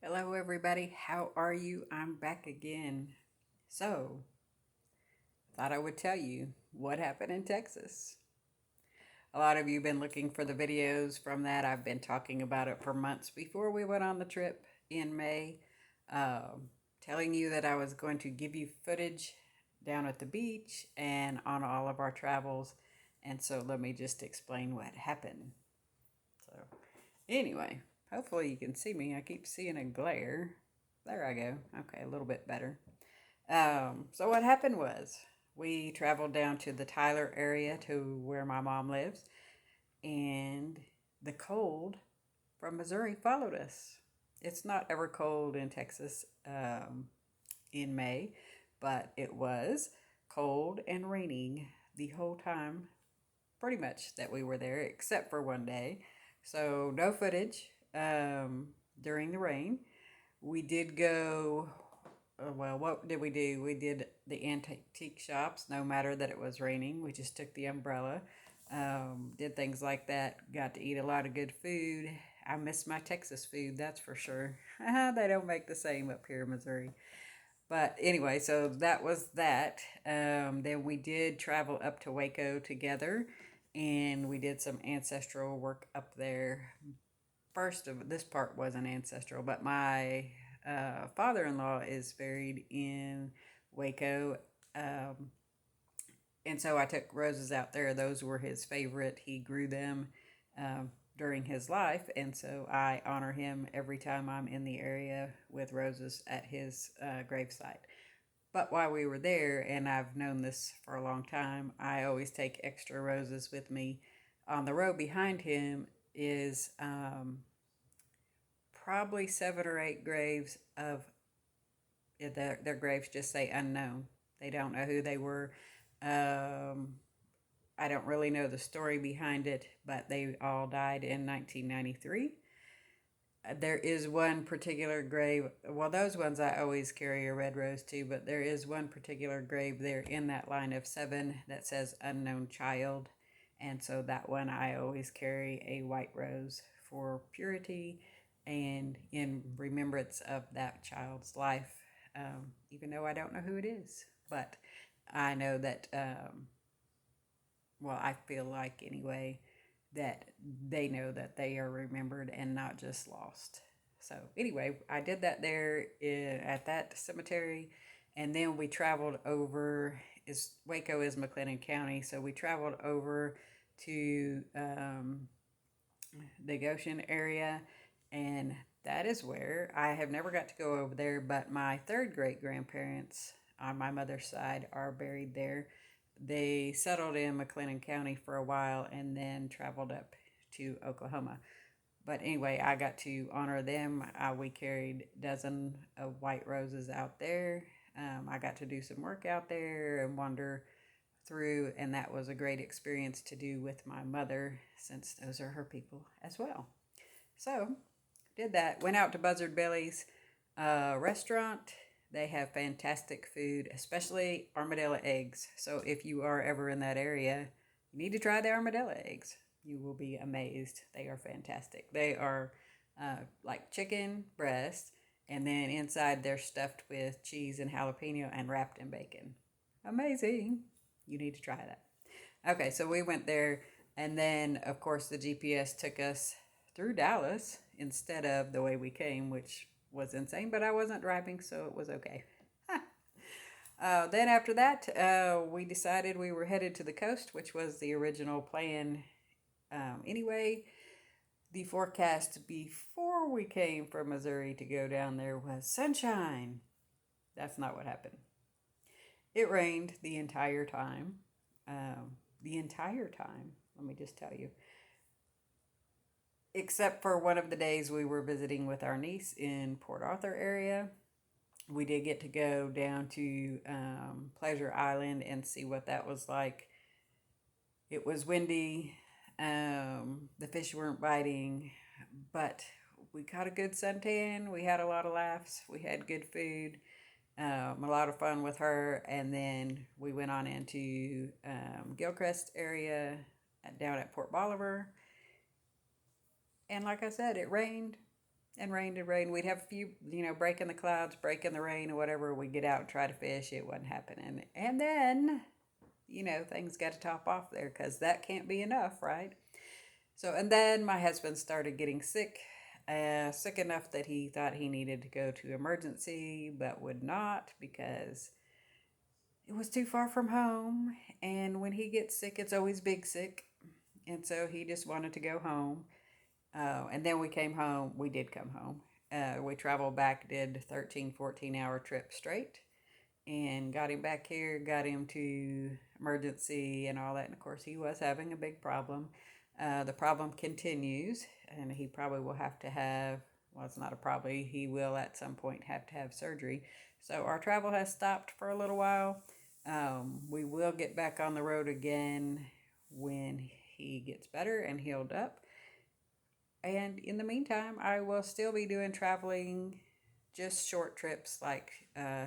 Hello, everybody. How are you? I'm back again. So, thought I would tell you what happened in Texas. A lot of you have been looking for the videos from that. I've been talking about it for months before we went on the trip in May, um, telling you that I was going to give you footage down at the beach and on all of our travels. And so, let me just explain what happened. So, anyway, hopefully you can see me. I keep seeing a glare. There I go. Okay, a little bit better. So what happened was we traveled down to the Tyler area to where my mom lives, and the cold from Missouri followed us. It's not ever cold in Texas in May, but it was cold and raining the whole time, pretty much that we were there, except for one day. So no footage during the rain. We did go well, what did we do? We did the antique shops, no matter that it was raining. We just took the umbrella, did things like that. Got to eat a lot of good food. I miss my Texas food, that's for sure. They don't make the same up here in Missouri. But anyway, so that was that. Then we did travel up to Waco together, and we did some ancestral work up there. First of this part wasn't ancestral, but my father-in-law is buried in Waco, um, and so I took roses out there. Those were his favorite. He grew them during his life, and so I honor him every time I'm in the area with roses at his gravesite. But while we were there, and I've known this for a long time, I always take extra roses with me. On the road behind him is probably 7 or 8 graves of their graves just say unknown. They don't know who they were. Um, I don't really know the story behind it, but they all died in 1993. There is one particular grave. Well, those ones I always carry a red rose to, but there is one particular grave there in that line of 7 that says unknown child. And so that one I always carry a white rose for purity and in remembrance of that child's life, even though I don't know who it is. But I know that, well, I feel like anyway, that they know that they are remembered and not just lost. So anyway, I did that there at that cemetery, and then we traveled over. Is Waco is McLennan County, so we traveled over to the Goshen area, and that is where I have never got to go over there. But my third great grandparents on my mother's side are buried there. They settled in McLennan County for a while and then traveled up to Oklahoma. But anyway, I got to honor them. We carried a dozen of white roses out there. I got to do some work out there and wander through, and that was a great experience to do with my mother since those are her people as well. So, did that. Went out to Buzzard Belly's restaurant. They have fantastic food, especially armadillo eggs. So, if you are ever in that area, you need to try the armadillo eggs. You will be amazed. They are fantastic. They are like chicken breast, and then inside they're stuffed with cheese and jalapeno and wrapped in bacon. Amazing. You need to try that. Okay, so we went there, and then of course the GPS took us through Dallas instead of the way we came, which was insane, but I wasn't driving, so it was okay. Then after that, we decided we were headed to the coast, which was the original plan. Anyway, the forecast before we came from Missouri to go down there was sunshine. That's not what happened. It rained the entire time. The entire time, let me just tell you. Except for one of the days we were visiting with our niece in Port Arthur area. We did get to go down to Pleasure Island and see what that was like. It was windy. The fish weren't biting, but we got a good suntan. We had a lot of laughs. We had good food. A lot of fun with her, and then we went on into Gilcrest area down at Port Bolivar. And like I said, it rained. and rain to rain. We'd have a few, break in the clouds, break in the rain, or whatever. We'd get out and try to fish. It wasn't happening. And then, things got to top off there because that can't be enough, right? So, and then my husband started getting sick, sick enough that he thought he needed to go to emergency, but would not because it was too far from home. And when he gets sick, it's always big sick. And so he just wanted to go home. And then we came home. We did come home. We traveled back, did 13, 14-hour trip straight, and got him back here, got him to emergency and all that. And of course, he was having a big problem. The problem continues, and he probably will have to have, well, it's not a probably, he will at some point have to have surgery. So our travel has stopped for a little while. We will get back on the road again when he gets better and healed up. And in the meantime, I will still be doing traveling, just short trips like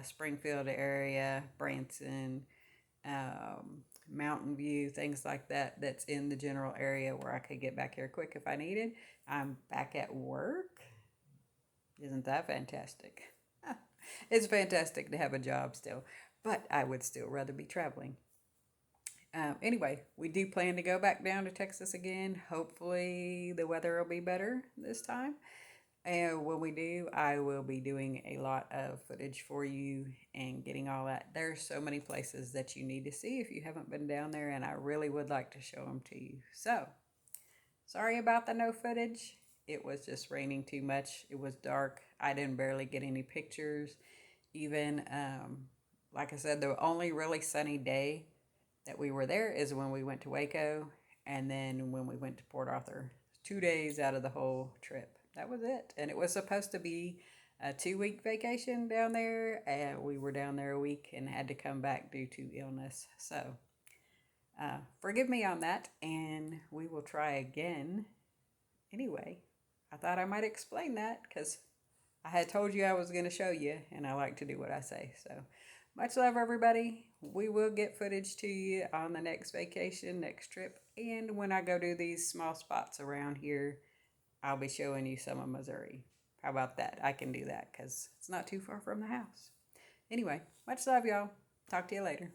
Springfield area, Branson, Mountain View, things like that, that's in the general area where I could get back here quick if I needed. I'm back at work. Isn't that fantastic? It's fantastic to have a job still, but I would still rather be traveling. Anyway, we do plan to go back down to Texas again. Hopefully, the weather will be better this time. And when we do, I will be doing a lot of footage for you and getting all that. There's so many places that you need to see if you haven't been down there, and I really would like to show them to you. So, sorry about the no footage. It was just raining too much. It was dark. I didn't barely get any pictures. Even, like I said, the only really sunny day that we were there is when we went to Waco, and then when we went to Port Arthur. 2 days out of the whole trip. That was it. And it was supposed to be a 2 week vacation down there. And we were down there a week and had to come back due to illness. So forgive me on that, and we will try again. Anyway, I thought I might explain that because I had told you I was going to show you, and I like to do what I say. So much love, everybody. We will get footage to you on the next vacation, next trip. And when I go to these small spots around here, I'll be showing you some of Missouri. How about that? I can do that because it's not too far from the house. Anyway, much love, y'all. Talk to you later.